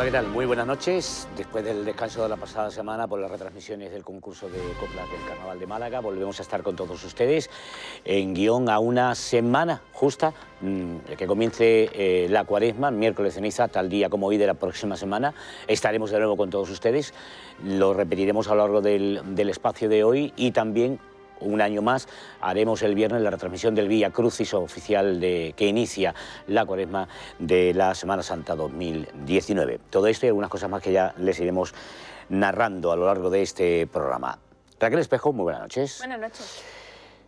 ¿qué tal? Muy buenas noches. Después del descanso de la pasada semana por las retransmisiones del concurso de coplas del Carnaval de Málaga, volvemos a estar con todos ustedes en guión a una semana justa, que comience la cuaresma, miércoles ceniza, tal día como hoy de la próxima semana. Estaremos de nuevo con todos ustedes, lo repetiremos a lo largo del espacio de hoy y también un año más haremos el viernes la retransmisión del Vía Crucis oficial que inicia la cuaresma de la Semana Santa 2019. Todo esto y algunas cosas más que ya les iremos narrando a lo largo de este programa. Raquel Espejo, muy buenas noches. Buenas noches.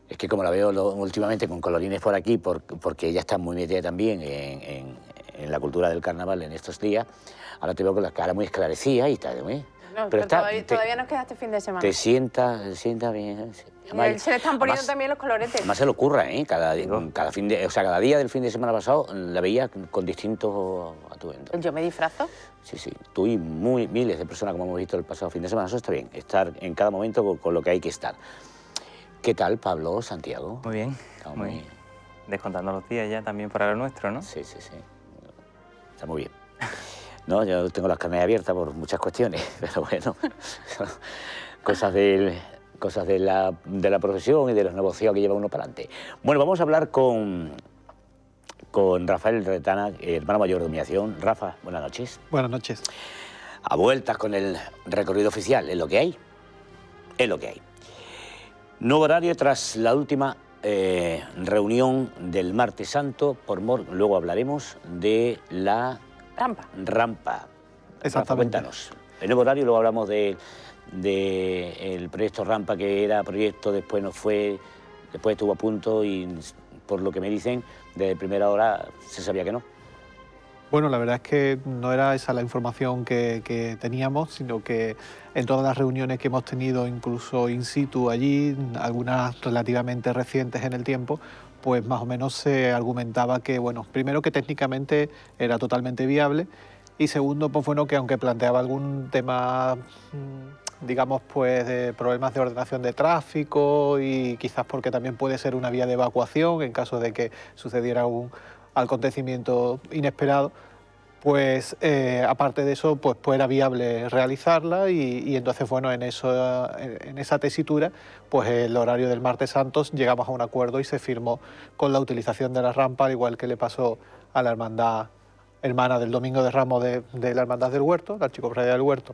Es que como la veo últimamente con colorines por aquí, porque ella está muy metida también en la cultura del carnaval en estos días, ahora te veo con la cara muy esclarecida y está muy... No, pero todavía nos queda este fin de semana. Te sienta bien. Además, se le están poniendo también los coloretes. Además se le ocurra, ¿eh? Cada día del fin de semana pasado la veía con distintos atuendos. ¿Yo me disfrazo? Sí. Tú y miles de personas, como hemos visto el pasado fin de semana. Eso está bien, estar en cada momento con lo que hay que estar. ¿Qué tal, Pablo, Santiago? Muy bien. Estamos muy bien. Descontando los días ya también para lo nuestro, ¿no? Sí. Está muy bien. No, yo tengo las carnes abiertas por muchas cuestiones, pero bueno, cosas de la profesión y de los negocios que lleva uno para adelante. Bueno, vamos a hablar con Rafael Retana, hermano mayor de Humillación. Rafa, buenas noches. Buenas noches. A vueltas con el recorrido oficial, es lo que hay. Es lo que hay. Nuevo horario tras la última reunión del Martes Santo, luego hablaremos de la... Rampa. Exactamente. Rafa, cuéntanos. El nuevo horario, luego hablamos del proyecto Rampa, que era proyecto, después no fue, después estuvo a punto y por lo que me dicen, desde primera hora se sabía que no. Bueno, la verdad es que no era esa la información que teníamos, sino que en todas las reuniones que hemos tenido, incluso in situ allí, algunas relativamente recientes en el tiempo, pues más o menos se argumentaba que, bueno, primero que técnicamente era totalmente viable y segundo, pues bueno, que aunque planteaba algún tema, digamos, pues de problemas de ordenación de tráfico y quizás porque también puede ser una vía de evacuación en caso de que sucediera un acontecimiento inesperado, pues aparte de eso, pues era viable realizarla y entonces, bueno, en esa tesitura, pues el horario del Martes Santos llegamos a un acuerdo y se firmó con la utilización de la rampa, al igual que le pasó a la hermandad hermana del Domingo de Ramos de la Hermandad del Huerto, la Archicofradía del Huerto.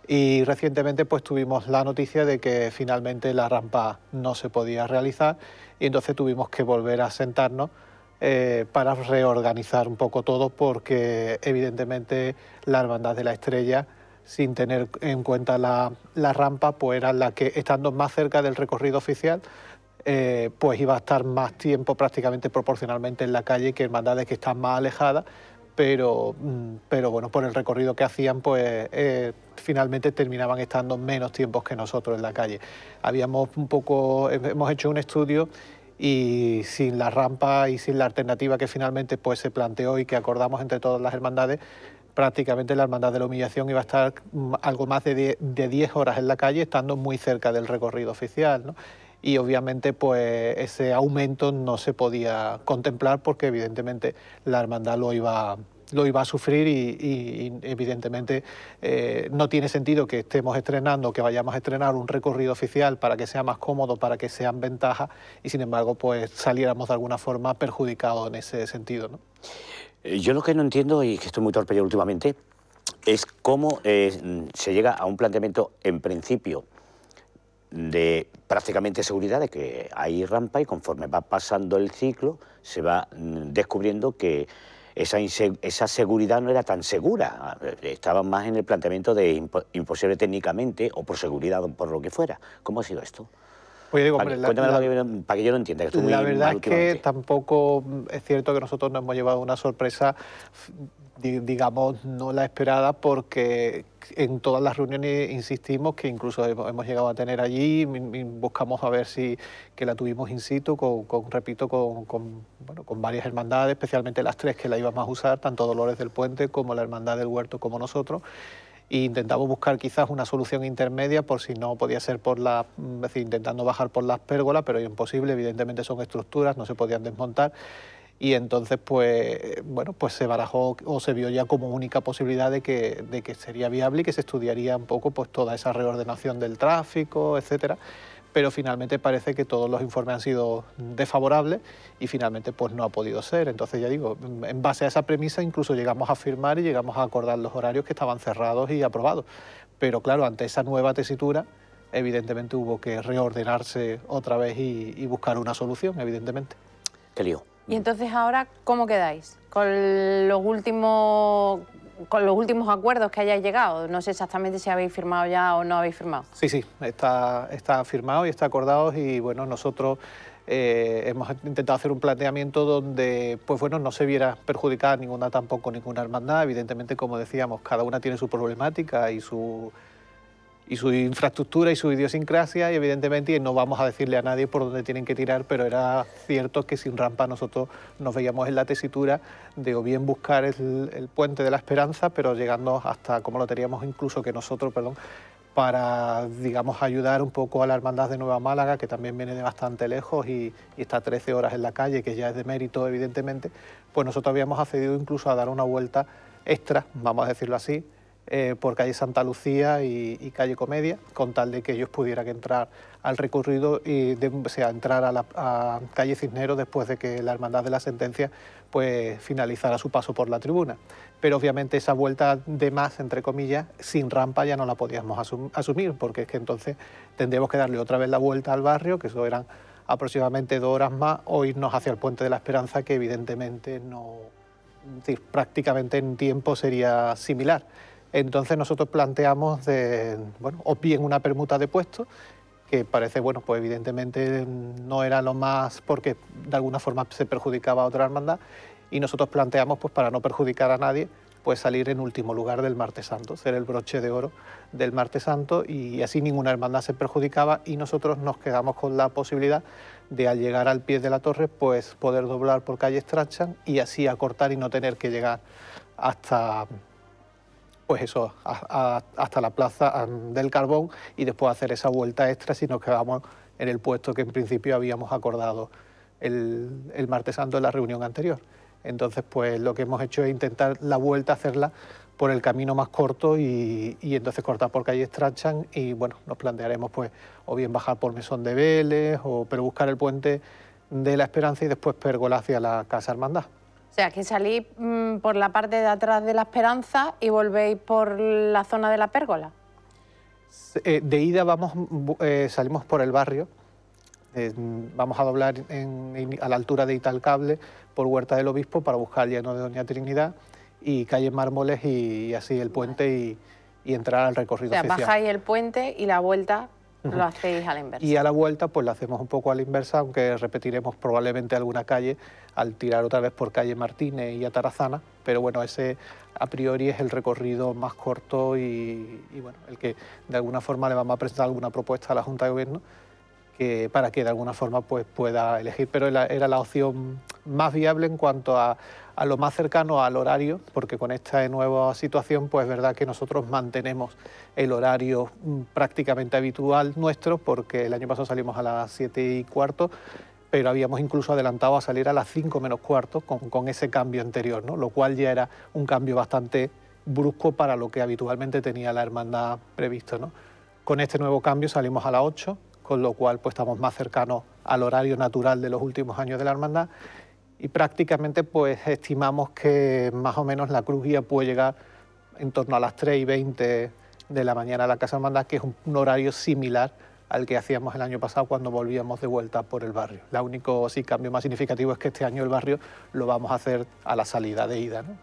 Y recientemente pues tuvimos la noticia de que finalmente la rampa no se podía realizar y entonces tuvimos que volver a sentarnos para reorganizar un poco todo, porque evidentemente la Hermandad de la Estrella, sin tener en cuenta la rampa, pues era la que, estando más cerca del recorrido oficial, pues iba a estar más tiempo prácticamente proporcionalmente en la calle que hermandades que están más alejadas, pero bueno, por el recorrido que hacían, pues finalmente terminaban estando menos tiempos que nosotros en la calle. Hemos hecho un estudio y sin la rampa y sin la alternativa que finalmente pues se planteó y que acordamos entre todas las hermandades, prácticamente la Hermandad de la Humillación iba a estar algo más de 10 horas en la calle, estando muy cerca del recorrido oficial, ¿no? Y obviamente pues ese aumento no se podía contemplar porque evidentemente la hermandad lo iba a sufrir y evidentemente no tiene sentido que estemos estrenando, que vayamos a estrenar un recorrido oficial para que sea más cómodo, para que sean ventajas y sin embargo pues saliéramos de alguna forma perjudicados en ese sentido, ¿no? Yo lo que no entiendo, y que estoy muy torpe yo últimamente, es cómo se llega a un planteamiento en principio de prácticamente seguridad, de que hay rampa y conforme va pasando el ciclo se va descubriendo que esa seguridad no era tan segura, estaba más en el planteamiento de imposible técnicamente o por seguridad o por lo que fuera. ¿Cómo ha sido esto? Pues digo, cuéntame para que yo lo entienda. Que la verdad es que tampoco es cierto que nosotros nos hemos llevado una sorpresa, digamos, no la esperada, porque en todas las reuniones insistimos que incluso hemos llegado a tener allí, buscamos a ver que la tuvimos in situ, repito, con varias hermandades, especialmente las tres que la íbamos a usar, tanto Dolores del Puente como la Hermandad del Huerto como nosotros. E intentamos buscar quizás una solución intermedia por si no podía ser es decir, intentando bajar por las pérgolas, pero es imposible, evidentemente son estructuras, no se podían desmontar. y entonces pues bueno, pues se barajó o se vio ya como única posibilidad de que sería viable y que se estudiaría un poco pues toda esa reordenación del tráfico, etcétera, pero finalmente parece que todos los informes han sido desfavorables y finalmente pues no ha podido ser. Entonces ya digo, en base a esa premisa incluso llegamos a firmar y llegamos a acordar los horarios que estaban cerrados y aprobados, pero claro, ante esa nueva tesitura evidentemente hubo que reordenarse otra vez y buscar una solución, evidentemente. Qué lío. Y entonces ahora, ¿cómo quedáis? Con los últimos acuerdos que hayáis llegado. No sé exactamente si habéis firmado ya o no habéis firmado. Sí, sí, está firmado y está acordado y bueno, nosotros hemos intentado hacer un planteamiento donde pues bueno, no se viera perjudicada ninguna hermandad. Evidentemente, como decíamos, cada una tiene su problemática y su infraestructura y su idiosincrasia y evidentemente no vamos a decirle a nadie por dónde tienen que tirar, pero era cierto que sin rampa nosotros nos veíamos en la tesitura de o bien buscar el puente de la Esperanza, pero llegando hasta como lo teníamos incluso que nosotros, para, digamos, ayudar un poco a la Hermandad de Nueva Málaga, que también viene de bastante lejos y está 13 horas en la calle, que ya es de mérito, evidentemente, pues nosotros habíamos accedido incluso a dar una vuelta extra, vamos a decirlo así, por calle Santa Lucía y calle Comedia, con tal de que ellos pudieran entrar al recorrido y entrar a calle Cisneros después de que la Hermandad de la Sentencia pues finalizara su paso por la tribuna. Pero obviamente esa vuelta de más, entre comillas, sin rampa ya no la podíamos asumir, porque es que entonces tendríamos que darle otra vez la vuelta al barrio, que eso eran aproximadamente 2 horas más, o irnos hacia el Puente de la Esperanza, que evidentemente no, prácticamente en tiempo sería similar. Entonces nosotros planteamos o bien una permuta de puestos, que parece, bueno, pues evidentemente no era lo más, porque de alguna forma se perjudicaba a otra hermandad, y nosotros planteamos, pues para no perjudicar a nadie, pues salir en último lugar del Martes Santo, ser el broche de oro del Martes Santo, y así ninguna hermandad se perjudicaba y nosotros nos quedamos con la posibilidad de, al llegar al pie de la torre, pues poder doblar por calle Strachan y así acortar y no tener que llegar hasta... pues eso, hasta la Plaza del Carbón y después hacer esa vuelta extra si nos quedamos en el puesto que en principio habíamos acordado el Martes Santo en la reunión anterior. Entonces, pues lo que hemos hecho es intentar la vuelta hacerla por el camino más corto y entonces cortar por calle Strachan y bueno, nos plantearemos pues o bien bajar por Mesón de Vélez, pero buscar el puente de la Esperanza y después pérgola hacia la Casa Hermandad. O sea, que salís por la parte de atrás de la Esperanza y volvéis por la zona de la pérgola. De ida salimos por el barrio, vamos a doblar a la altura de Italcable por Huerta del Obispo para buscar el Llano de Doña Trinidad y calle Mármoles y así el puente y entrar al recorrido oficial. Bajáis el puente y la vuelta lo hacéis a la inversa. Y a la vuelta pues la hacemos un poco a la inversa, aunque repetiremos probablemente alguna calle al tirar otra vez por calle Martínez y Atarazana, pero bueno, ese a priori es el recorrido más corto y bueno, el que de alguna forma le vamos a presentar alguna propuesta a la Junta de Gobierno para que de alguna forma pues pueda elegir, pero era la opción más viable en cuanto a lo más cercano al horario, porque con esta nueva situación pues es verdad que nosotros mantenemos el horario prácticamente habitual nuestro, porque el año pasado salimos a las 7:15, pero habíamos incluso adelantado a salir a las 5:45 con ese cambio anterior, ¿no? Lo cual ya era un cambio bastante brusco para lo que habitualmente tenía la hermandad previsto, ¿no? Con este nuevo cambio salimos a las 8, con lo cual pues estamos más cercanos al horario natural de los últimos años de la hermandad y prácticamente pues estimamos que más o menos la cruz guía puede llegar en torno a las 3:20 de la mañana a la Casa Hermandad, que es un horario similar al que hacíamos el año pasado cuando volvíamos de vuelta por el barrio. El único cambio más significativo es que este año el barrio lo vamos a hacer a la salida de ida, ¿no?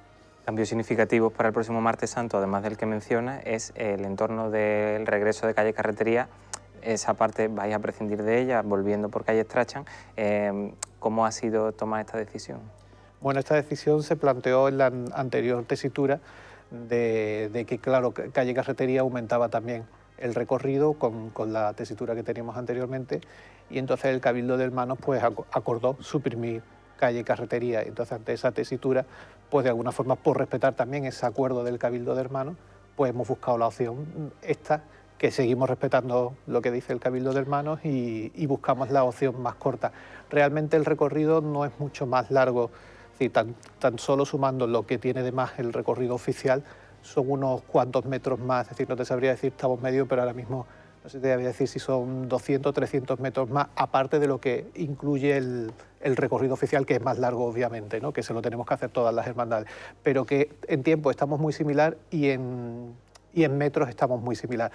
Cambios significativos para el próximo Martes Santo, además del que menciona, es el entorno del regreso de calle Carretería. Esa parte vais a prescindir de ella, volviendo por calle Strachan. ¿Cómo ha sido tomar esta decisión? Bueno, esta decisión se planteó en la anterior tesitura de que, claro, calle Carretería aumentaba también el recorrido con la tesitura que teníamos anteriormente y entonces el Cabildo de Hermanos pues acordó suprimir calle Carretería. Entonces, ante esa tesitura, pues de alguna forma, por respetar también ese acuerdo del Cabildo de Hermanos, pues hemos buscado la opción esta, que seguimos respetando lo que dice el Cabildo de Hermanos y buscamos la opción más corta. Realmente el recorrido no es mucho más largo, es decir, tan solo sumando lo que tiene de más el recorrido oficial, son unos cuantos metros más, es decir, no te sabría decir estamos medio, pero ahora mismo no sé te voy a decir si son 200 o 300 metros más, aparte de lo que incluye el recorrido oficial, que es más largo obviamente, ¿no? Que se lo tenemos que hacer todas las hermandades, pero que en tiempo estamos muy similar y en metros estamos muy similar.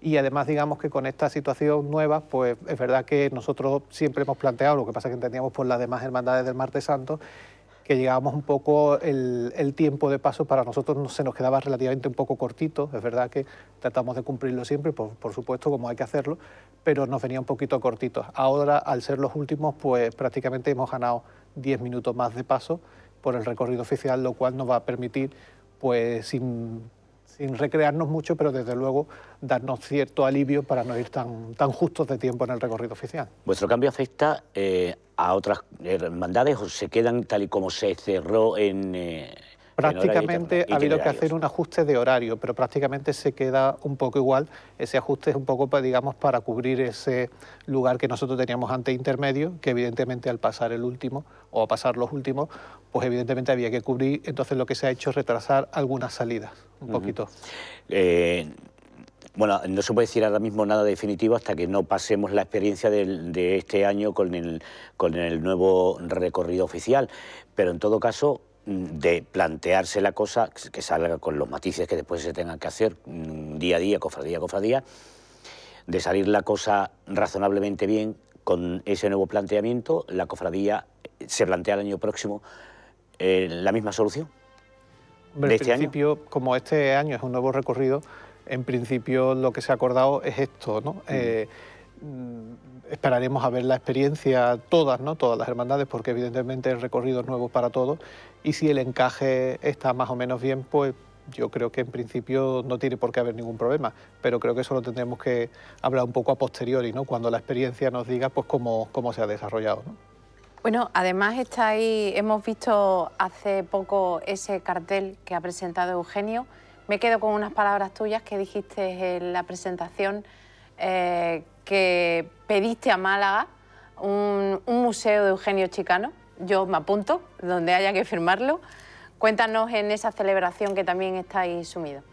Y además, digamos que con esta situación nueva, pues es verdad que nosotros siempre hemos planteado, lo que pasa que entendíamos por las demás hermandades del Martes Santo, que llegábamos un poco, el tiempo de paso para nosotros se nos quedaba relativamente un poco cortito, es verdad que tratamos de cumplirlo siempre, por supuesto, como hay que hacerlo, pero nos venía un poquito cortito. Ahora, al ser los últimos, pues prácticamente hemos ganado 10 minutos más de paso por el recorrido oficial, lo cual nos va a permitir, pues sin recrearnos mucho, pero desde luego darnos cierto alivio para no ir tan justos de tiempo en el recorrido oficial. ¿Vuestro cambio afecta a otras hermandades o se quedan tal y como se cerró en prácticamente ha habido que hacer un ajuste de horario, pero prácticamente se queda un poco igual. Ese ajuste es un poco, digamos, para cubrir ese lugar que nosotros teníamos antes intermedio, que evidentemente al pasar el último o a pasar los últimos, pues evidentemente había que cubrir. Entonces lo que se ha hecho es retrasar algunas salidas, un poquito. Bueno, no se puede decir ahora mismo nada definitivo hasta que no pasemos la experiencia de este año con el nuevo recorrido oficial, pero en todo caso, de plantearse la cosa, que salga con los matices que después se tengan que hacer día a día, cofradía a cofradía, de salir la cosa razonablemente bien con ese nuevo planteamiento, la cofradía se plantea el año próximo la misma solución. Hombre, en principio, como este año es un nuevo recorrido, en principio lo que se ha acordado es esto, ¿no? Esperaremos a ver la experiencia todas, ¿no? Todas las hermandades, porque evidentemente el recorrido es nuevo para todos, y si el encaje está más o menos bien, pues yo creo que en principio no tiene por qué haber ningún problema, pero creo que eso lo tendremos que hablar un poco a posteriori, ¿no? Cuando la experiencia nos diga pues cómo se ha desarrollado, ¿no? Bueno, además hemos visto hace poco ese cartel que ha presentado Eugenio. Me quedo con unas palabras tuyas que dijiste en la presentación, que pediste a Málaga un museo de Eugenio Chicano. Yo me apunto, donde haya que firmarlo. Cuéntanos en esa celebración que también estáis sumidos.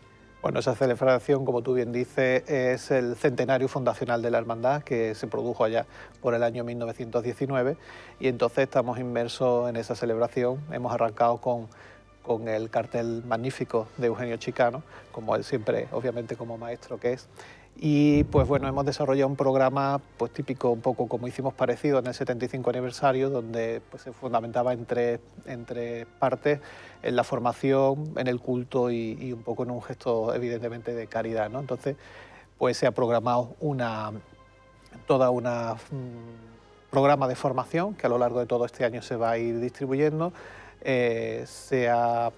Bueno, esa celebración, como tú bien dices, es el centenario fundacional de la hermandad, que se produjo allá por el año 1919, y entonces estamos inmersos en esa celebración. Hemos arrancado con el cartel magnífico de Eugenio Chicano, como él siempre, obviamente como maestro que es. Y pues bueno, hemos desarrollado un programa pues típico, un poco como hicimos parecido en el 75 aniversario, donde pues se fundamentaba en tres partes, en la formación, en el culto y un poco en un gesto evidentemente de caridad, ¿no? Entonces pues se ha programado toda una programa de formación que a lo largo de todo este año se va a ir distribuyendo. Se ha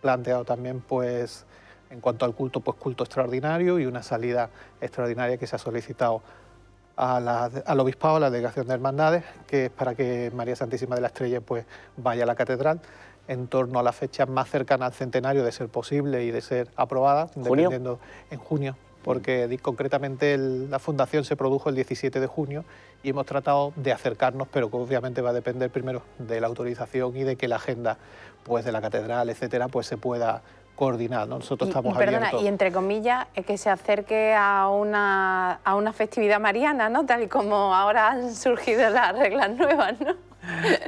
planteado también pues en cuanto al culto, pues culto extraordinario y una salida extraordinaria que se ha solicitado al Obispado, a la Delegación de Hermandades, que es para que María Santísima de la Estrella pues vaya a la catedral en torno a la fecha más cercana al centenario, de ser posible y de ser aprobada, dependiendo en junio, porque concretamente la fundación se produjo el 17 de junio y hemos tratado de acercarnos, pero obviamente va a depender primero de la autorización y de que la agenda pues de la catedral, etcétera, pues se pueda coordinar, ¿no? Nosotros estamos abiertos. Y entre comillas, que se acerque a una festividad mariana, ¿no? Tal y como ahora han surgido las reglas nuevas, ¿no?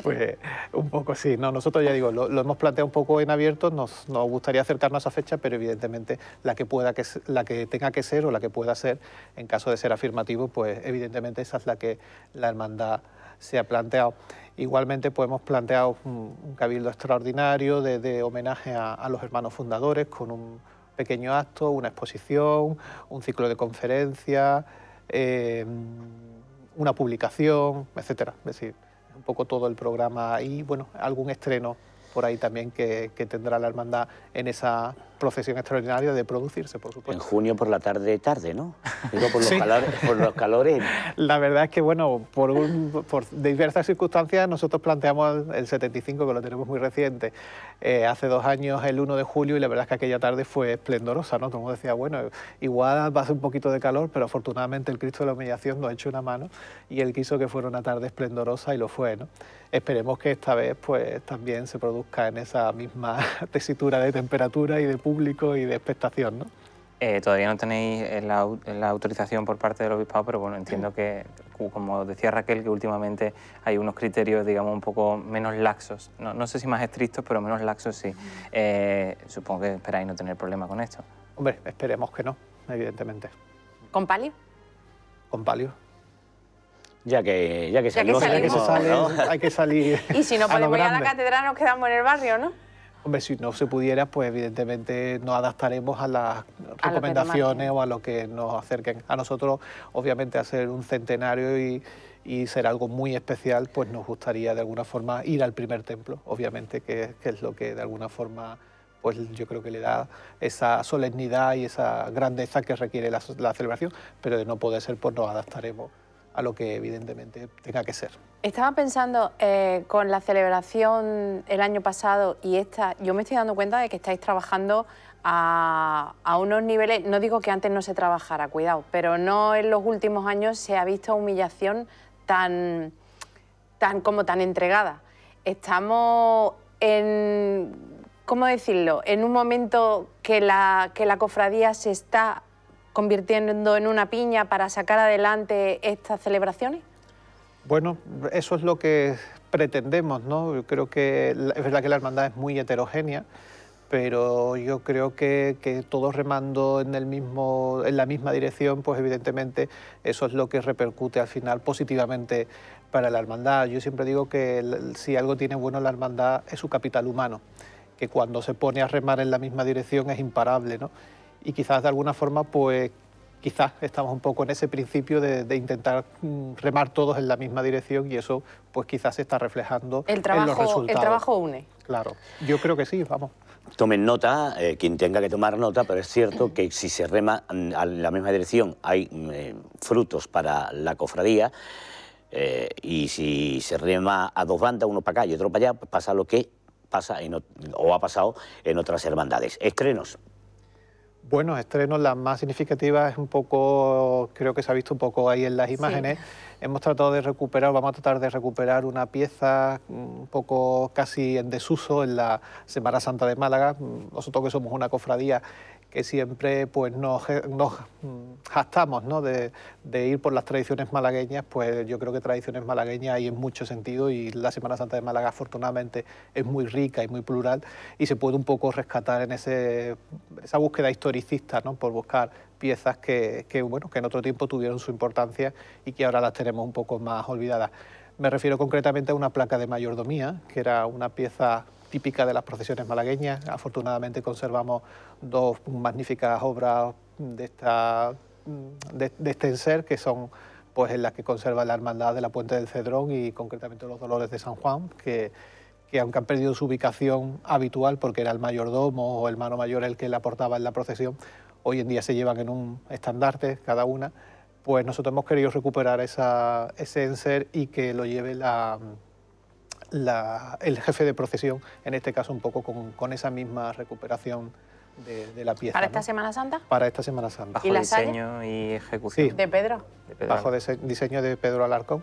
Pues un poco sí, no, nosotros ya digo, lo hemos planteado un poco en abierto, nos gustaría acercarnos a esa fecha, pero evidentemente la que tenga que ser o la que pueda ser, en caso de ser afirmativo, pues evidentemente esa es la que la hermandad se ha planteado. Igualmente pues hemos planteado un cabildo extraordinario de homenaje a los hermanos fundadores, con un pequeño acto, una exposición, un ciclo de conferencias, una publicación, etcétera. Es decir, un poco todo el programa y bueno, algún estreno por ahí también que tendrá la hermandad en esa procesión extraordinaria de producirse, por En supuesto. junio por la tarde, ¿no? Digo, por los, Sí. por los calores. La verdad es que, bueno, por diversas circunstancias nosotros planteamos el 75, que lo tenemos muy reciente, hace 2 años, el 1 de julio, y la verdad es que aquella tarde fue esplendorosa, ¿no? Todo el mundo decía, bueno, igual va a ser un poquito de calor, pero afortunadamente el Cristo de la Humillación nos echó una mano y él quiso que fuera una tarde esplendorosa y lo fue, ¿no? Esperemos que esta vez pues también se produzca en esa misma tesitura de temperatura y de público y de expectación, ¿no? Todavía no tenéis la autorización por parte del obispado, pero bueno, entiendo que, como decía Raquel, que últimamente hay unos criterios, digamos, un poco menos laxos. No sé si más estrictos, pero menos laxos sí. Supongo que esperáis no tener problema con esto. Hombre, esperemos que no, evidentemente. ¿Con palio? Con palio. Ya que salimos, salimos. Ya que se sale, ¿no? hay que salir. Y si no a lo podemos ir a la grande. catedral, nos quedamos en el barrio, ¿no? Hombre, si no se pudiera, pues evidentemente nos adaptaremos a las recomendaciones o a lo que nos acerquen. A nosotros, obviamente, hacer un centenario y ser algo muy especial, pues nos gustaría de alguna forma ir al primer templo, obviamente, que es lo que de alguna forma, pues yo creo que le da esa solemnidad y esa grandeza que requiere la celebración, pero de no poder ser, pues nos adaptaremos a lo que evidentemente tenga que ser. Estaba pensando, con la celebración el año pasado y esta, yo me estoy dando cuenta de que estáis trabajando a unos niveles, no digo que antes no se trabajara, cuidado, pero no en los últimos años se ha visto humillación tan entregada. Estamos en, ¿cómo decirlo?, en un momento que la cofradía se está convirtiendo en una piña para sacar adelante estas celebraciones. Bueno, eso es lo que pretendemos, ¿no? Yo creo que es verdad que la hermandad es muy heterogénea, pero yo creo que todos remando en la misma dirección, pues evidentemente eso es lo que repercute al final positivamente para la hermandad. Yo siempre digo que si algo tiene bueno la hermandad es su capital humano, que cuando se pone a remar en la misma dirección es imparable, ¿no? Y quizás de alguna forma, pues quizás estamos un poco en ese principio de intentar remar todos en la misma dirección y eso pues quizás se está reflejando en los resultados. El trabajo une. Claro, yo creo que sí, vamos. Tomen nota, quien tenga que tomar nota, pero es cierto que si se rema a la misma dirección hay frutos para la cofradía y si se rema a 2 bandas, uno para acá y otro para allá, pues pasa lo que pasa o ha pasado en otras hermandades. Estrenos. Bueno, estrenos, la más significativa es un poco, creo que se ha visto un poco ahí en las imágenes. Sí. Hemos tratado de recuperar, vamos a tratar de recuperar una pieza un poco casi en desuso en la Semana Santa de Málaga. Nosotros que somos una cofradía que siempre pues nos jactamos, ¿no?, de ir por las tradiciones malagueñas, pues yo creo que tradiciones malagueñas hay en mucho sentido y la Semana Santa de Málaga afortunadamente es muy rica y muy plural y se puede un poco rescatar en esa búsqueda historicista, ¿no?, por buscar piezas que en otro tiempo tuvieron su importancia y que ahora las tenemos un poco más olvidadas. Me refiero concretamente a una placa de mayordomía, que era una pieza típica de las procesiones malagueñas. Afortunadamente conservamos 2 magníficas obras de este enser, que son pues en las que conserva la hermandad de la Puente del Cedrón y concretamente los Dolores de San Juan, que aunque han perdido su ubicación habitual porque era el mayordomo o el mano mayor el que la portaba en la procesión, hoy en día se llevan en un estandarte cada una, pues nosotros hemos querido recuperar ese enser y que lo lleve el jefe de procesión, en este caso un poco con esa misma recuperación de la pieza. ¿Para esta Semana Santa? Para esta Semana Santa. Bajo diseño y ejecución. Sí. ¿De Pedro? Bajo diseño de Pedro Alarcón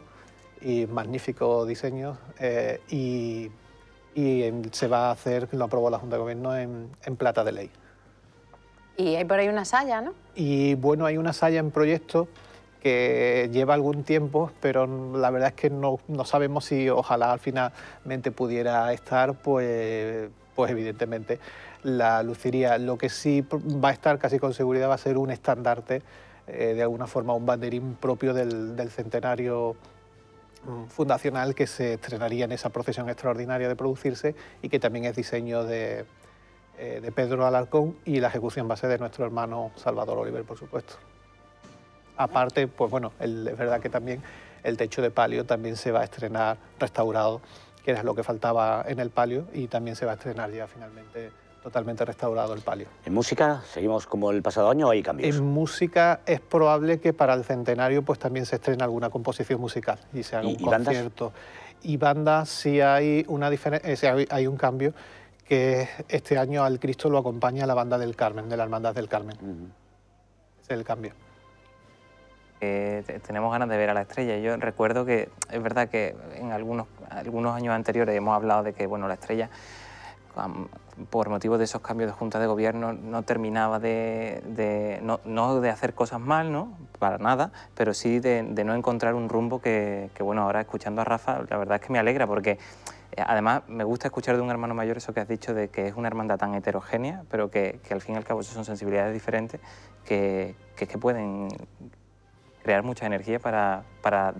y magnífico diseño y se va a hacer, lo aprobó la Junta de Gobierno, en plata de ley. Y hay por ahí una saya, ¿no? Y bueno, hay una saya en proyecto que lleva algún tiempo, pero la verdad es que no sabemos si ojalá finalmente pudiera estar, pues evidentemente la luciría. Lo que sí va a estar casi con seguridad va a ser un estandarte, de alguna forma un banderín propio del centenario fundacional que se estrenaría en esa procesión extraordinaria de producirse y que también es diseño de Pedro Alarcón y la ejecución va a ser de nuestro hermano Salvador Oliver, por supuesto. Aparte, pues bueno, es verdad que también el techo de palio también se va a estrenar restaurado, que era lo que faltaba en el palio, y también se va a estrenar ya finalmente totalmente restaurado el palio. ¿En música seguimos como el pasado año o hay cambios? En música es probable que para el centenario pues también se estrene alguna composición musical y se haga un concierto. Y bandas sí hay una diferencia, hay un cambio, que este año al Cristo lo acompaña la banda del Carmen, de la Hermandad del Carmen. Ese es el cambio. Tenemos ganas de ver a la Estrella. Yo recuerdo que es verdad que en algunos años anteriores hemos hablado de que bueno, la Estrella, por motivo de esos cambios de junta de gobierno, no terminaba no de hacer cosas mal, ¿no? Para nada, pero sí de no encontrar un rumbo que bueno, ahora escuchando a Rafa, la verdad es que me alegra porque además me gusta escuchar de un hermano mayor eso que has dicho de que es una hermandad tan heterogénea, pero que al fin y al cabo son sensibilidades diferentes que pueden crear mucha energía para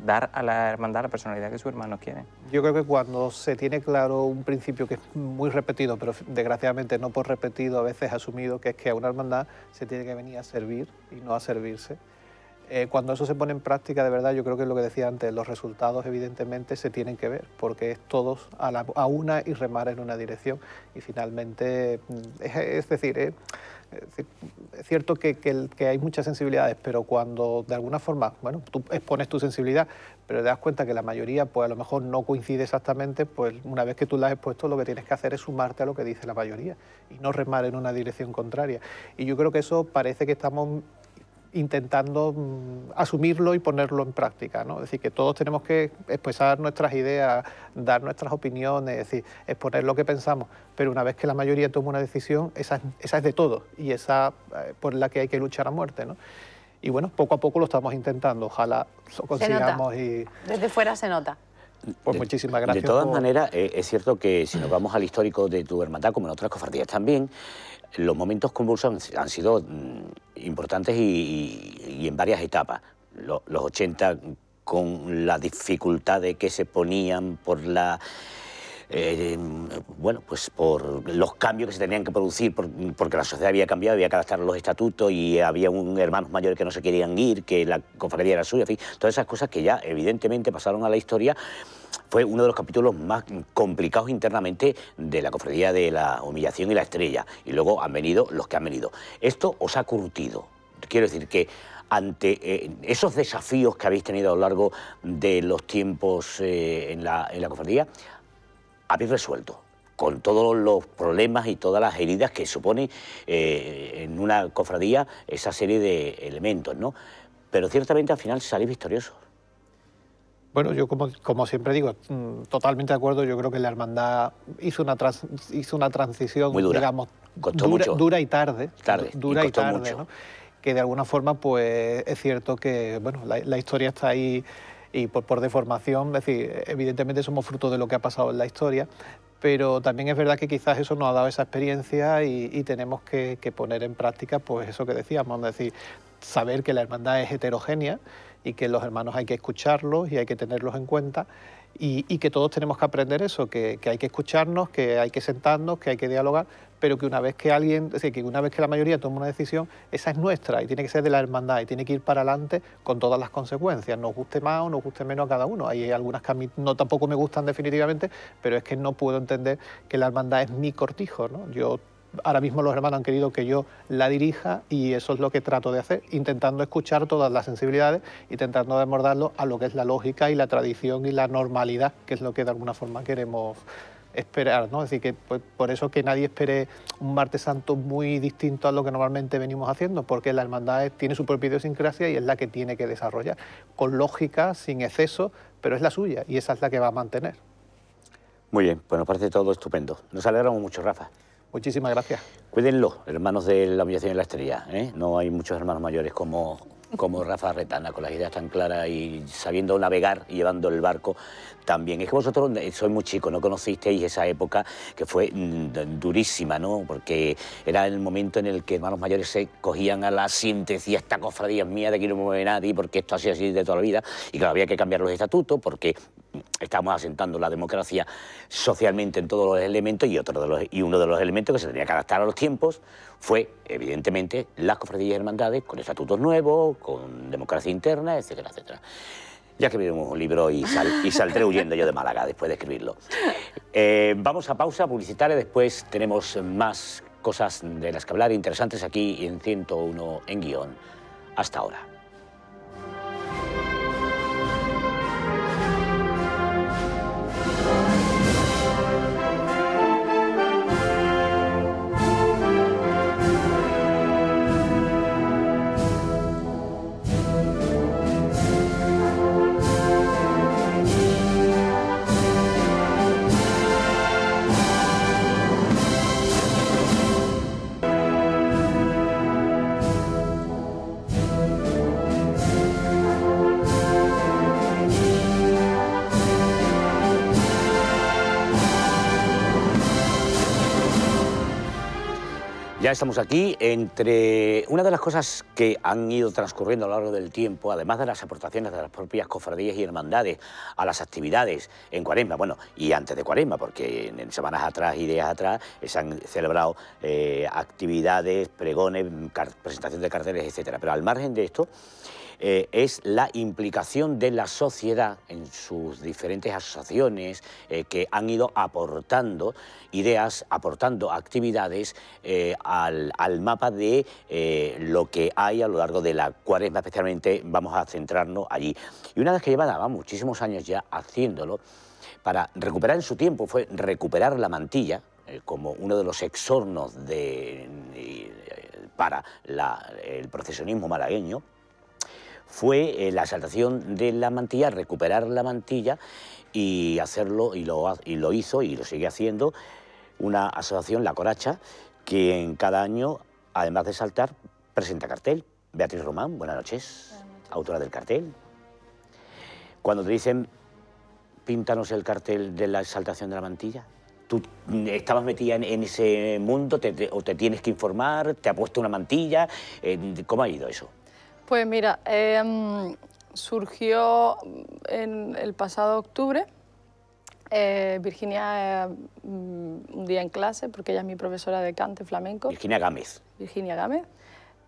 dar a la hermandad la personalidad que sus hermanos quieren. Yo creo que cuando se tiene claro un principio que es muy repetido, pero desgraciadamente no por repetido, a veces asumido, que es que a una hermandad se tiene que venir a servir y no a servirse. Cuando eso se pone en práctica, de verdad, yo creo que es lo que decía antes, los resultados evidentemente se tienen que ver, porque es todos a una y remar en una dirección. Y finalmente, es cierto que hay muchas sensibilidades, pero cuando de alguna forma, bueno, tú expones tu sensibilidad, pero te das cuenta que la mayoría, pues a lo mejor no coincide exactamente, pues una vez que tú la has expuesto, lo que tienes que hacer es sumarte a lo que dice la mayoría y no remar en una dirección contraria. Y yo creo que eso parece que estamos intentando asumirlo y ponerlo en práctica, ¿no? Es decir, que todos tenemos que expresar nuestras ideas, dar nuestras opiniones, es decir, exponer lo que pensamos, pero una vez que la mayoría toma una decisión, esa es de todos y esa por la que hay que luchar a muerte, ¿no? Y bueno, poco a poco lo estamos intentando, ojalá lo consigamos. Y desde fuera se nota. Pues muchísimas gracias. De todas maneras, es cierto que si nos vamos al histórico de tu hermandad, como en otras cofradías también, los momentos convulsos han sido importantes y en varias etapas. Los 80 con la dificultad de que se ponían por la... bueno, pues por los cambios que se tenían que producir, porque la sociedad había cambiado, había que adaptar los estatutos y había hermanos mayores que no se querían ir, que la cofradía era suya, en fin, todas esas cosas que ya evidentemente pasaron a la historia. Fue uno de los capítulos más complicados internamente de la cofradía de la Humillación y la Estrella, y luego han venido los que han venido. Esto os ha curtido, quiero decir que ante esos desafíos que habéis tenido a lo largo de los tiempos en la cofradía, habéis resuelto con todos los problemas y todas las heridas que supone en una cofradía esa serie de elementos, ¿no? Pero ciertamente al final salís victoriosos. Bueno, yo como siempre digo, totalmente de acuerdo, yo creo que la hermandad hizo una transición, muy dura, digamos, dura y tarde, ¿no? Que de alguna forma, pues es cierto que, bueno, la historia está ahí y por deformación, es decir, evidentemente somos fruto de lo que ha pasado en la historia, pero también es verdad que quizás eso nos ha dado esa experiencia y tenemos que poner en práctica, pues eso que decíamos, es decir, saber que la hermandad es heterogénea y que los hermanos hay que escucharlos y hay que tenerlos en cuenta y que todos tenemos que aprender eso, que hay que escucharnos, que hay que sentarnos, que hay que dialogar, pero que una vez que una vez que la mayoría toma una decisión, esa es nuestra y tiene que ser de la hermandad y tiene que ir para adelante con todas las consecuencias, nos guste más o nos guste menos a cada uno. Hay algunas que a mí tampoco me gustan definitivamente, pero es que no puedo entender que la hermandad es mi cortijo, ¿no? Ahora mismo los hermanos han querido que yo la dirija y eso es lo que trato de hacer, intentando escuchar todas las sensibilidades, intentando demordarlo a lo que es la lógica y la tradición y la normalidad, que es lo que de alguna forma queremos esperar, ¿no? Es decir, que por eso que nadie espere un Martes Santo muy distinto a lo que normalmente venimos haciendo, porque la hermandad tiene su propia idiosincrasia y es la que tiene que desarrollar, con lógica, sin exceso, pero es la suya y esa es la que va a mantener. Muy bien, pues nos parece todo estupendo. Nos alegramos mucho, Rafa. Muchísimas gracias. Cuídenlo, hermanos de la Humillación y la Estrella, ¿eh? No hay muchos hermanos mayores como Rafa Retana, con las ideas tan claras y sabiendo navegar y llevando el barco también. Es que vosotros sois muy chicos, no conocisteis esa época que fue durísima, ¿no? Porque era el momento en el que hermanos mayores se cogían a la síntesis, decía, esta cofradía es mía, de aquí no me mueve nadie, porque esto así de toda la vida. Y claro, había que cambiar los estatutos porque estamos asentando la democracia socialmente en todos los elementos y uno de los elementos que se tenía que adaptar a los tiempos fue, evidentemente, las cofradías y hermandades con estatutos nuevos, con democracia interna, etcétera, etcétera. Ya escribiremos un libro y saldré huyendo yo de Málaga después de escribirlo. Vamos a pausa publicitaria, después tenemos más cosas de las que hablar interesantes aquí en 101 en Guión. Hasta ahora. Ya estamos aquí. Entre una de las cosas que han ido transcurriendo a lo largo del tiempo, además de las aportaciones de las propias cofradías y hermandades a las actividades en Cuaresma, bueno, y antes de Cuaresma, porque en semanas atrás y días atrás se han celebrado actividades, pregones, presentación de carteles, etcétera. Pero al margen de esto, es la implicación de la sociedad en sus diferentes asociaciones que han ido aportando ideas, aportando actividades al mapa de lo que hay a lo largo de la Cuaresma, especialmente vamos a centrarnos allí. Y una vez que llevaba muchísimos años ya haciéndolo, para recuperar en su tiempo fue recuperar la mantilla como uno de los exornos para el procesionismo malagueño. Fue la exaltación de la mantilla, recuperar la mantilla y hacerlo, y lo hizo y lo sigue haciendo una asociación, La Coracha, que en cada año, además de saltar, presenta cartel. Beatriz Román, buenas noches, autora del cartel. Cuando te dicen, píntanos el cartel de la exaltación de la mantilla, ¿tú estabas metida en ese mundo o te tienes que informar? ¿Te ha puesto una mantilla? ¿Cómo ha ido eso? Pues mira, surgió en el pasado octubre. Virginia, un día en clase, porque ella es mi profesora de cante flamenco. Virginia Gámez. Virginia Gámez.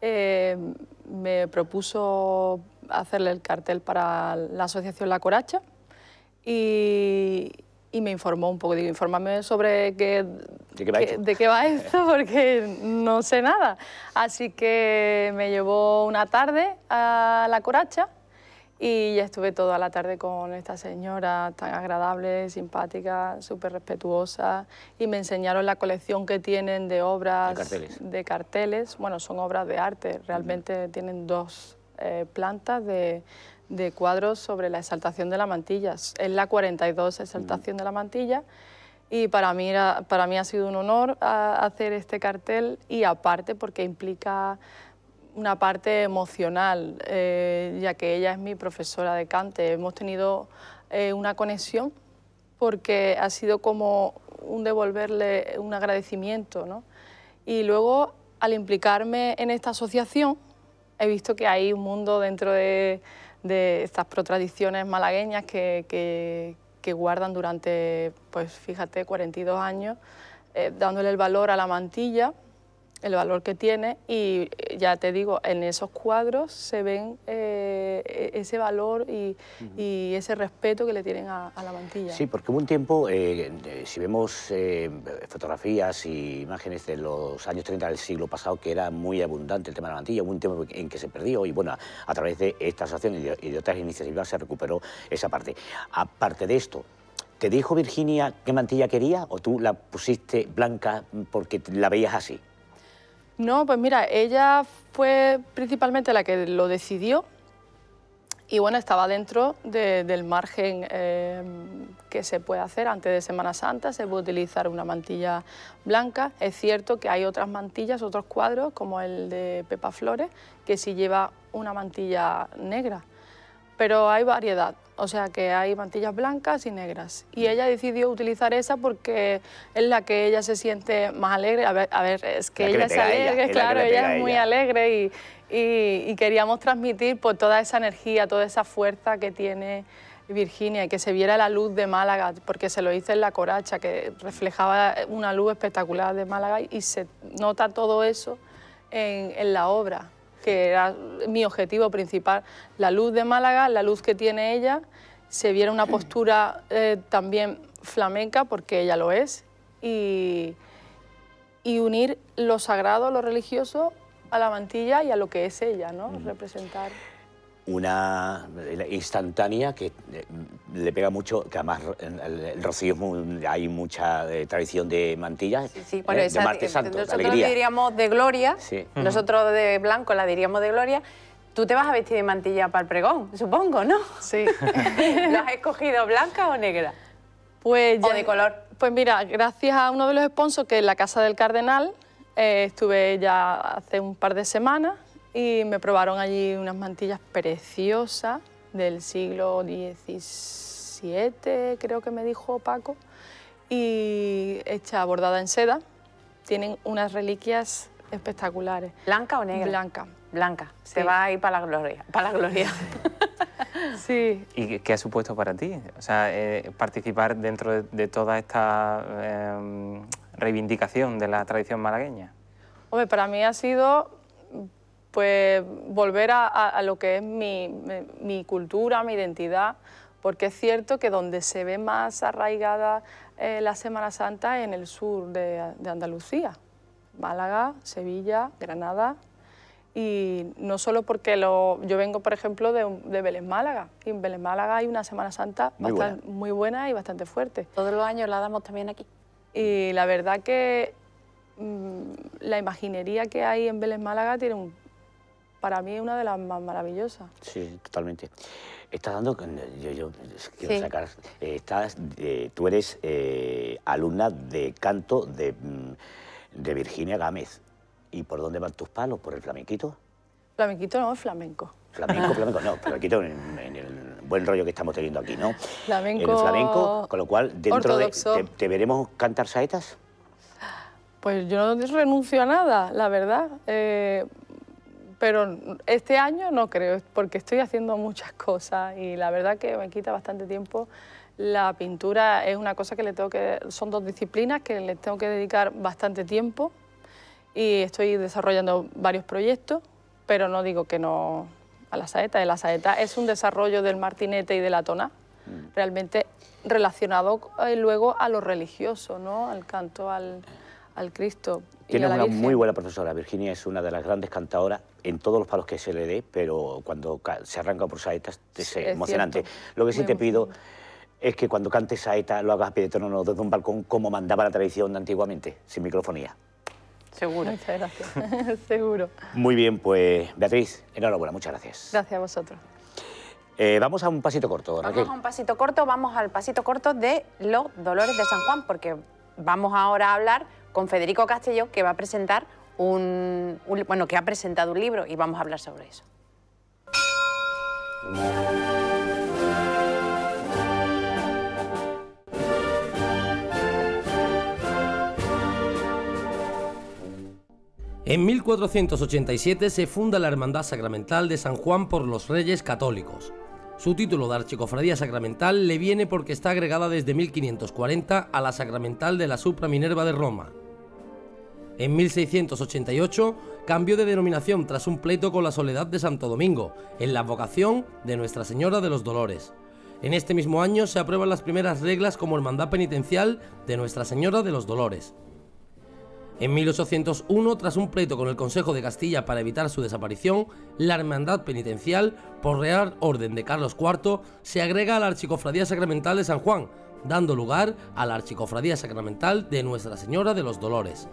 Me propuso hacerle el cartel para la asociación La Coracha y me informó un poco. Digo, infórmame sobre de qué va esto, porque no sé nada. Así que me llevó una tarde a La Coracha y ya estuve toda la tarde con esta señora tan agradable, simpática, súper respetuosa, y me enseñaron la colección que tienen de obras, de carteles. Bueno, son obras de arte, realmente tienen dos plantas de cuadros sobre la exaltación de la mantilla. Es la 42 exaltación de la mantilla, y para mí ha sido un honor hacer este cartel, y aparte porque implica una parte emocional, ya que ella es mi profesora de cante. Hemos tenido una conexión porque ha sido como un devolverle un agradecimiento, ¿no? Y luego, al implicarme en esta asociación, he visto que hay un mundo dentro de estas protradiciones malagueñas que guardan durante, pues fíjate, 42 años, dándole el valor a la mantilla, el valor que tiene, y ya te digo, en esos cuadros se ven ese valor y ese respeto que le tienen a la mantilla. Sí, porque hubo un tiempo, si vemos fotografías y imágenes de los años 30 del siglo pasado, que era muy abundante el tema de la mantilla. Hubo un tiempo en que se perdió y bueno, a través de esta asociación y de otras iniciativas se recuperó esa parte. Aparte de esto, ¿te dijo Virginia qué mantilla quería o tú la pusiste blanca porque la veías así? No, pues mira, ella fue principalmente la que lo decidió, y bueno, estaba dentro del margen que se puede hacer antes de Semana Santa. Se puede utilizar una mantilla blanca. Es cierto que hay otras mantillas, otros cuadros, como el de Pepa Flores, que sí lleva una mantilla negra, pero hay variedad. O sea que hay mantillas blancas y negras. Y ella decidió utilizar esa porque es la que ella se siente más alegre. A ver, es que ella es alegre, claro, ella es muy alegre y queríamos transmitir pues, toda esa energía, toda esa fuerza que tiene Virginia, y que se viera la luz de Málaga, porque se lo hice en La Coracha, que reflejaba una luz espectacular de Málaga, y se nota todo eso en la obra, que era mi objetivo principal, la luz de Málaga, la luz que tiene ella, se viera una postura también flamenca, porque ella lo es, y y unir lo sagrado, lo religioso, a la mantilla y a lo que es ella, ¿no? Representar. Una instantánea que le pega mucho, que además el Rocío hay mucha tradición de mantillas, sí, bueno, de martes santo, de nosotros alegría. diríamos de gloria, sí. Nosotros de blanco la diríamos de gloria. Tú te vas a vestir de mantilla para el pregón, supongo, ¿no? Sí. ¿Lo has escogido blanca o negra? Pues ¿O de color? Pues mira, gracias a uno de los sponsors, que es la Casa del Cardenal, estuve ya hace un par de semanas y me probaron allí unas mantillas preciosas del siglo XVII, creo que me dijo Paco, y hecha bordada en seda. Tienen unas reliquias espectaculares. ¿Blanca o negra? Blanca. Blanca. Sí. Se va a ir para la gloria. Para la gloria. Sí. ¿Y qué ha supuesto para ti? O sea, participar dentro de toda esta reivindicación de la tradición malagueña. Hombre, para mí ha sido pues volver a lo que es mi cultura, mi identidad, porque es cierto que donde se ve más arraigada la Semana Santa es en el sur de Andalucía, Málaga, Sevilla, Granada, y no solo porque yo vengo, por ejemplo, de Vélez Málaga, y en Vélez Málaga hay una Semana Santa muy buena y bastante fuerte. Todos los años la damos también aquí. Y la verdad que la imaginería que hay en Vélez Málaga tiene para mí es una de las más maravillosas. Sí, totalmente. Estás dando, yo quiero Sí. sacar, tú eres alumna de canto de Virginia Gámez. ¿Y por dónde van tus palos? ¿Por el flamenquito? Flamenquito no, flamenco. Flamenco no, flamenquito en el buen rollo que estamos teniendo aquí, ¿no? Flamenco. En el flamenco, con lo cual, dentro ortodoxo. ¿te veremos cantar saetas? Pues yo no renuncio a nada, la verdad. Pero este año no creo, porque estoy haciendo muchas cosas y la verdad que me quita bastante tiempo. La pintura es una cosa son dos disciplinas que les tengo que dedicar bastante tiempo y estoy desarrollando varios proyectos, pero no digo que no a la saeta. La saeta es un desarrollo del martinete y de la tona, realmente relacionado luego a lo religioso, ¿no? Al canto al Cristo. Tienes una muy buena profesora. Virginia es una de las grandes cantadoras en todos los palos que se le dé, pero cuando se arranca por saetas es emocionante. Cierto. Lo que sí Muy te pido emocionante. es que cuando cantes saeta lo hagas a pie de trono desde un balcón como mandaba la tradición antiguamente, sin microfonía. Seguro. Muchas gracias, seguro. Muy bien, pues Beatriz, enhorabuena, muchas gracias. Gracias a vosotros. Vamos a un pasito corto, Raquel. Vamos a un pasito corto, vamos al pasito corto de los Dolores de San Juan, porque vamos ahora a hablar con Federico Castelló, que va a presentar que ha presentado un libro y vamos a hablar sobre eso. En 1487 se funda la Hermandad Sacramental de San Juan por los Reyes Católicos. Su título de archicofradía sacramental le viene porque está agregada desde 1540 a la Sacramental de la Supra Minerva de Roma. En 1688 cambió de denominación tras un pleito con la Soledad de Santo Domingo, en la advocación de Nuestra Señora de los Dolores. En este mismo año se aprueban las primeras reglas como hermandad penitencial de Nuestra Señora de los Dolores. En 1801, tras un pleito con el Consejo de Castilla para evitar su desaparición, la hermandad penitencial, por real orden de Carlos IV, se agrega a la Archicofradía Sacramental de San Juan, dando lugar a la Archicofradía Sacramental de Nuestra Señora de los Dolores.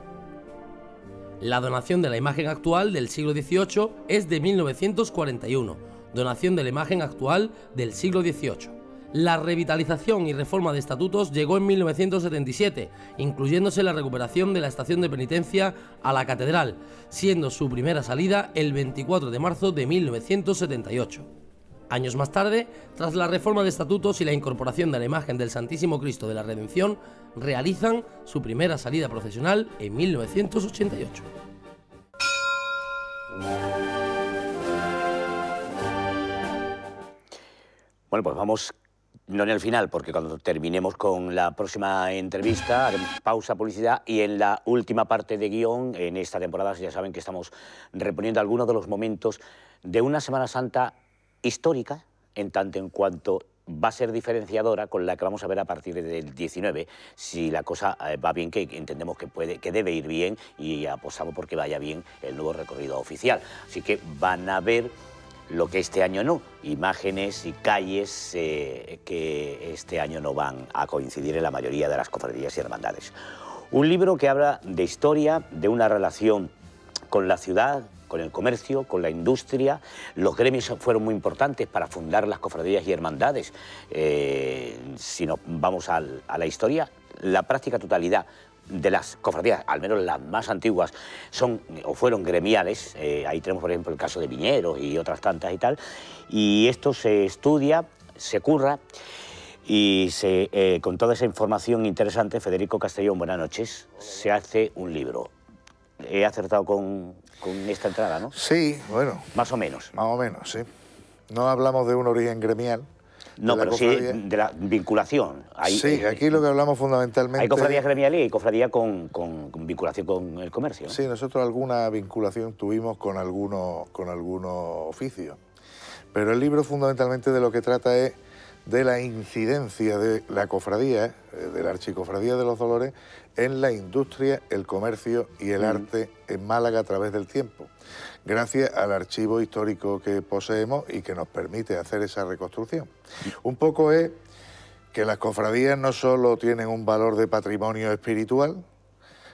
La donación de la imagen actual del siglo XVIII es de 1941, donación de la imagen actual del siglo XVIII. La revitalización y reforma de estatutos llegó en 1977, incluyéndose la recuperación de la estación de penitencia a la Catedral, siendo su primera salida el 24 de marzo de 1978. Años más tarde, tras la reforma de estatutos y la incorporación de la imagen del Santísimo Cristo de la Redención, realizan su primera salida procesional en 1988. Bueno, pues vamos, no en el final, porque cuando terminemos con la próxima entrevista haremos pausa, publicidad, y en la última parte de guión, en esta temporada, ya saben que estamos reponiendo algunos de los momentos de una Semana Santa histórica, en tanto en cuanto va a ser diferenciadora con la que vamos a ver a partir del 19, si la cosa va bien, que entendemos que debe ir bien, y apostamos porque vaya bien el nuevo recorrido oficial. Así que van a ver lo que este año no, imágenes y calles que este año no van a coincidir en la mayoría de las cofradías y hermandades. Un libro que habla de historia, de una relación con la ciudad, con el comercio, con la industria. Los gremios fueron muy importantes para fundar las cofradías y hermandades. Si nos vamos a la historia, la práctica totalidad de las cofradías, al menos las más antiguas, son o fueron gremiales. Ahí tenemos, por ejemplo, el caso de Viñeros y otras tantas y tal. Y esto se estudia, se curra, y con toda esa información interesante, Federico Castellón, buenas noches, se hace un libro. He acertado con esta entrada, ¿no? Sí, bueno. Más o menos. Más o menos, sí. No hablamos de un origen gremial. No, pero sí de la vinculación. Sí, aquí lo que hablamos fundamentalmente... Hay cofradías gremiales y hay cofradías con vinculación con el comercio, ¿no? Sí, nosotros alguna vinculación tuvimos con algunos oficios. Pero el libro fundamentalmente de lo que trata es de la incidencia de la cofradía, de la Archicofradía de los Dolores, en la industria, el comercio y el arte en Málaga a través del tiempo, gracias al archivo histórico que poseemos y que nos permite hacer esa reconstrucción. Un poco es que las cofradías no solo tienen un valor de patrimonio espiritual,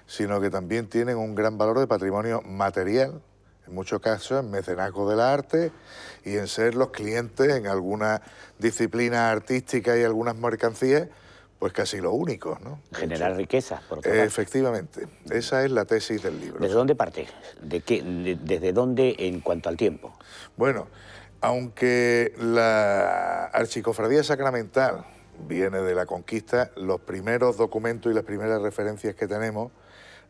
sino que también tienen un gran valor de patrimonio material, en muchos casos en mecenazgo de la arte y en ser los clientes en algunas disciplinas artísticas y algunas mercancías, pues casi los únicos, ¿no? Generar riqueza, por otra parte. Efectivamente, esa es la tesis del libro. ¿Desde dónde parte? ¿Desde dónde en cuanto al tiempo? Bueno, aunque la Archicofradía Sacramental viene de la conquista, los primeros documentos y las primeras referencias que tenemos,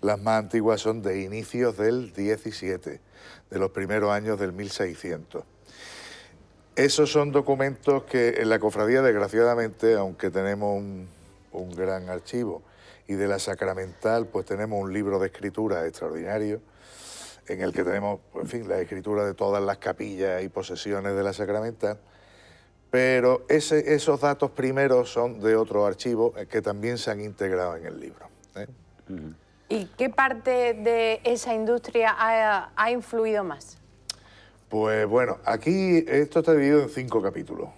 las más antiguas, son de inicios del 17, de los primeros años del 1600. Esos son documentos que en la cofradía, desgraciadamente, aunque tenemos un gran archivo, y de la Sacramental pues tenemos un libro de escritura extraordinario, en el que tenemos, en fin, la escritura de todas las capillas y posesiones de la Sacramental, pero esos datos primeros son de otro archivo que también se han integrado en el libro. ¿Y qué parte de esa industria ha influido más? Pues bueno, aquí esto está dividido en 5 capítulos.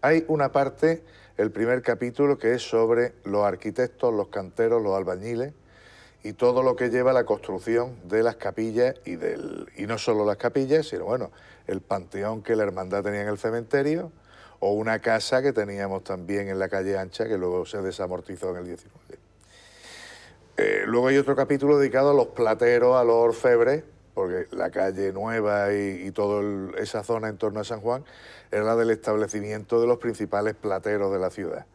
Hay una parte, el primer capítulo, que es sobre los arquitectos, los canteros, los albañiles y todo lo que lleva a la construcción de las capillas y no solo las capillas, sino bueno, el panteón que la hermandad tenía en el cementerio o una casa que teníamos también en la calle Ancha, que luego se desamortizó en el 19. Luego hay otro capítulo dedicado a los plateros, a los orfebres, porque la calle Nueva y toda esa zona en torno a San Juan era la del establecimiento de los principales plateros de la ciudad.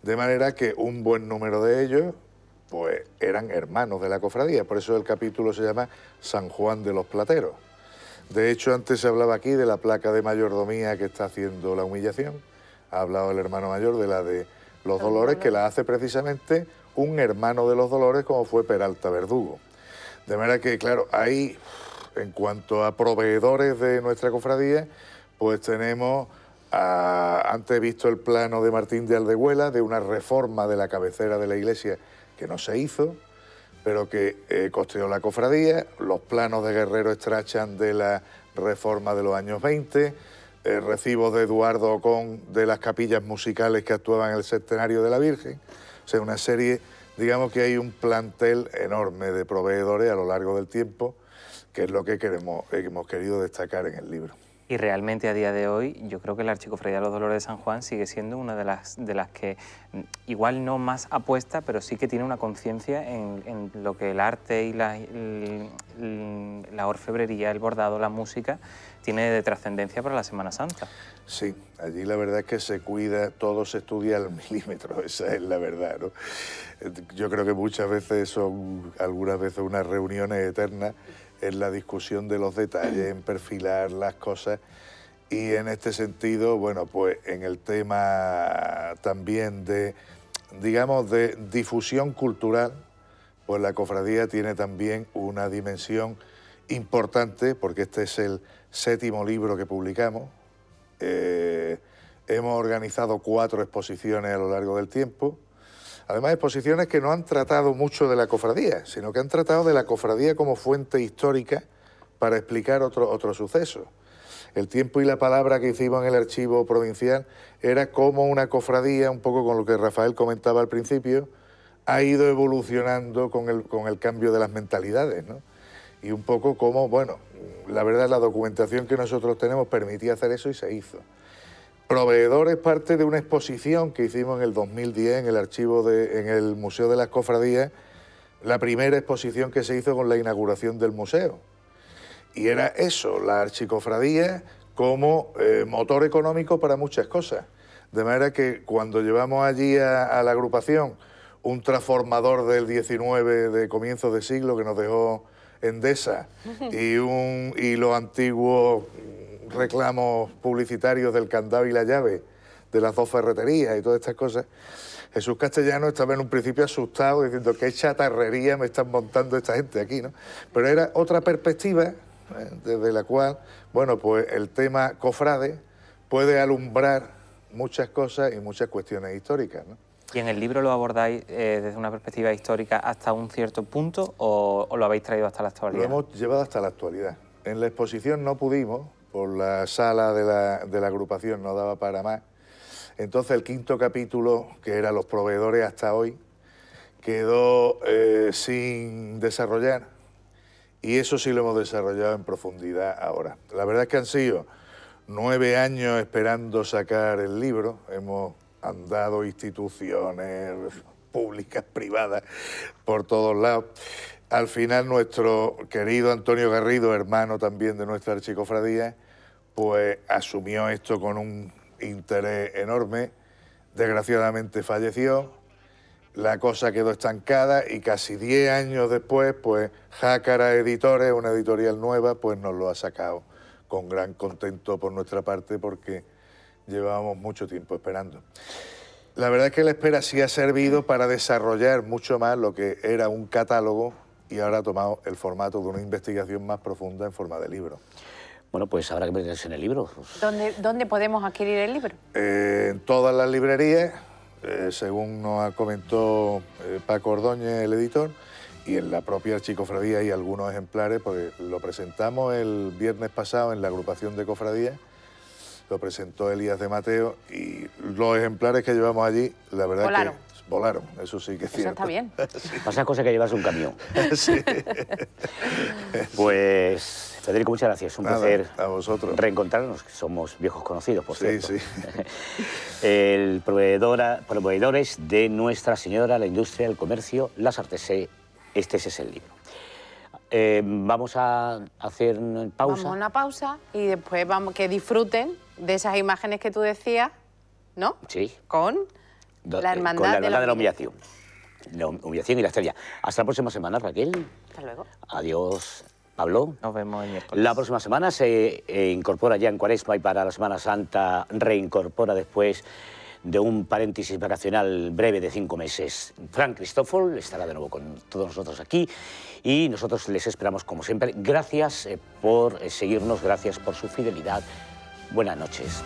De manera que un buen número de ellos pues eran hermanos de la cofradía, por eso el capítulo se llama San Juan de los Plateros. De hecho, antes se hablaba aquí de la placa de mayordomía que está haciendo la humillación. Ha hablado el hermano mayor de la de los Dolores, que la hace precisamente un hermano de los Dolores como fue Peralta Verdugo. De manera que, claro, ahí, en cuanto a proveedores de nuestra cofradía, pues tenemos, antes he visto el plano de Martín de Aldehuela, de una reforma de la cabecera de la iglesia que no se hizo, pero que construyó la cofradía, los planos de Guerrero Strachan de la reforma de los años 20, recibos de Eduardo Ocón de las capillas musicales que actuaban en el centenario de la Virgen. O sea, una serie, digamos que hay un plantel enorme de proveedores a lo largo del tiempo, que es lo que hemos querido destacar en el libro. Y realmente a día de hoy yo creo que la Archicofradía de los Dolores de San Juan sigue siendo una de las que igual no más apuesta, pero sí que tiene una conciencia en lo que el arte y la orfebrería, el bordado, la música tiene de trascendencia para la Semana Santa. Sí, allí la verdad es que se cuida, todo se estudia al milímetro, esa es la verdad, ¿no? Yo creo que muchas veces son, algunas veces, unas reuniones eternas en la discusión de los detalles, en perfilar las cosas, y en este sentido, bueno, pues en el tema también de, digamos, de difusión cultural, pues la cofradía tiene también una dimensión importante, porque este es el 7º libro que publicamos. hemos organizado 4 exposiciones a lo largo del tiempo. Además, exposiciones que no han tratado mucho de la cofradía, sino que han tratado de la cofradía como fuente histórica para explicar otros sucesos. El tiempo y la palabra que hicimos en el archivo provincial era cómo una cofradía, un poco con lo que Rafael comentaba al principio, ha ido evolucionando con el cambio de las mentalidades, ¿no? Y un poco cómo, bueno, la verdad la documentación que nosotros tenemos permitía hacer eso y se hizo. Proveedor es parte de una exposición que hicimos en el 2010 en el archivo en el Museo de las Cofradías, la primera exposición que se hizo con la inauguración del museo. Y era eso, la archicofradía como motor económico para muchas cosas. De manera que cuando llevamos allí a la agrupación un transformador del 19 de comienzos de siglo que nos dejó Endesa y los antiguos reclamos publicitarios del candado y la llave de las 2 ferreterías y todas estas cosas, Jesús Castellano estaba en un principio asustado diciendo qué chatarrería me están montando esta gente aquí, ¿no? Pero era otra perspectiva desde la cual, bueno, pues el tema cofrade puede alumbrar muchas cosas y muchas cuestiones históricas, ¿no? ¿Y en el libro lo abordáis desde una perspectiva histórica hasta un cierto punto o lo habéis traído hasta la actualidad? Lo hemos llevado hasta la actualidad. En la exposición no pudimos, por la sala de la agrupación no daba para más. Entonces el 5.º capítulo, que era los proveedores hasta hoy, quedó sin desarrollar y eso sí lo hemos desarrollado en profundidad ahora. La verdad es que han sido 9 años esperando sacar el libro, hemos andado instituciones públicas, privadas, por todos lados. Al final nuestro querido Antonio Garrido, hermano también de nuestra archicofradía, pues asumió esto con un interés enorme, desgraciadamente falleció, la cosa quedó estancada y casi 10 años después, pues Jácara Editores, una editorial nueva, pues nos lo ha sacado con gran contento por nuestra parte porque llevábamos mucho tiempo esperando. La verdad es que la espera sí ha servido para desarrollar mucho más lo que era un catálogo y ahora ha tomado el formato de una investigación más profunda en forma de libro. Bueno, pues habrá que meterse en el libro. ¿Dónde podemos adquirir el libro? En todas las librerías, según nos comentó Paco Ordóñez, el editor, y en la propia archicofradía hay algunos ejemplares, porque lo presentamos el viernes pasado en la agrupación de cofradías, lo presentó Elías de Mateo y los ejemplares que llevamos allí, la verdad volaron. Que volaron, eso sí que es cierto. Eso está bien. Sí. Pasa cosa que llevarse un camión. Sí. Pues, Federico, muchas gracias. Un placer a vosotros. Reencontrarnos, que somos viejos conocidos, por cierto. Sí. El proveedores de Nuestra Señora, la industria, el comercio, las artes. Este es el libro. Vamos a hacer una pausa. Vamos a una pausa y después vamos que disfruten de esas imágenes que tú decías, ¿no? Sí. Con la hermandad de la humillación. La humillación y la estrella. Hasta la próxima semana, Raquel. Hasta luego. Adiós, Pablo. Nos vemos el miércoles. La próxima semana se incorpora ya en Cuaresma y para la Semana Santa reincorpora después de un paréntesis vacacional breve de 5 meses. Frank Cristófol estará de nuevo con todos nosotros aquí y nosotros les esperamos como siempre. Gracias por seguirnos, gracias por su fidelidad. Buenas noches.